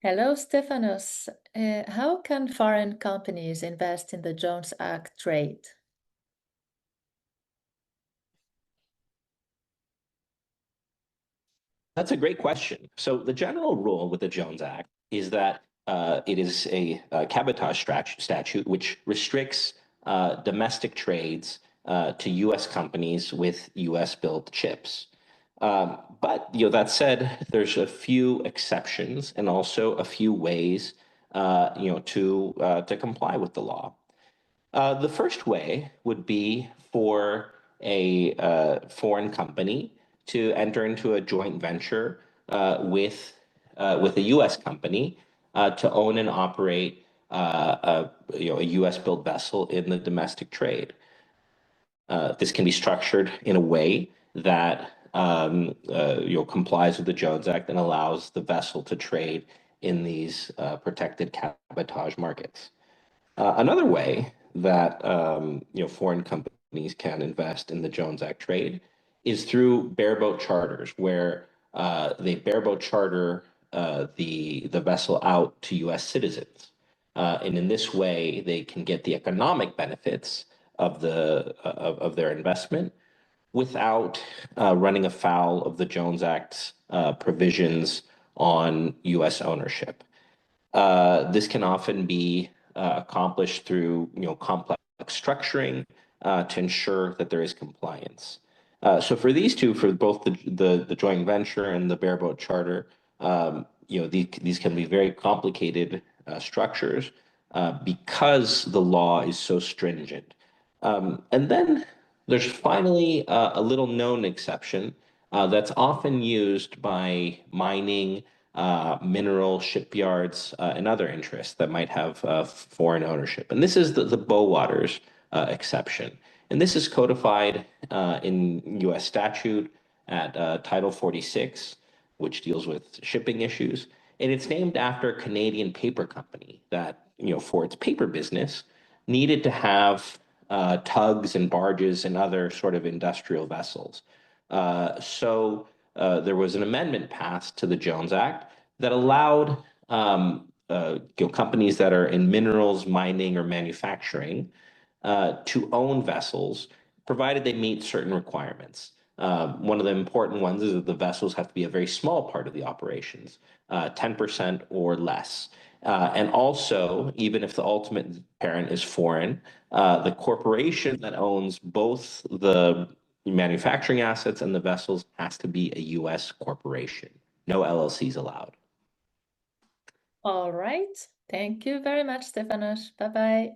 Hello, Stefanos. How can foreign companies invest in the Jones Act trade? That's a great question. So the general rule with the Jones Act is that it is a cabotage statute which restricts domestic trades to U.S. companies with U.S. built chips. But that said, there's a few exceptions and also a few ways to comply with the law. The first way would be for a foreign company to enter into a joint venture with a U.S. company to own and operate a U.S. built vessel in the domestic trade. This can be structured in a way that complies with the Jones Act and allows the vessel to trade in these protected cabotage markets. Another way that foreign companies can invest in the Jones Act trade is through bareboat charters, where they bareboat charter the vessel out to U.S. citizens, and in this way they can get the economic benefits of their investment without running afoul of the Jones Act's provisions on U.S. ownership. This can often be accomplished through complex structuring to ensure that there is compliance. So for these two, for both the joint venture and the bareboat charter, these can be very complicated structures because the law is so stringent. And then there's finally a little known exception that's often used by mining, mineral shipyards, and other interests that might have foreign ownership. And this is the Bow Waters exception. And this is codified in U.S. statute at Title 46, which deals with shipping issues. And it's named after a Canadian paper company that, for its paper business, needed to have tugs and barges and other sort of industrial vessels. So there was an amendment passed to the Jones Act that allowed companies that are in minerals, mining, or manufacturing to own vessels, provided they meet certain requirements. One of the important ones is that the vessels have to be a very small part of the operations, 10% or less. And also, even if the ultimate parent is foreign, the corporation that owns both the manufacturing assets and the vessels has to be a U.S. corporation. No LLCs allowed. All right. Thank you very much, Stefanos. Bye-bye.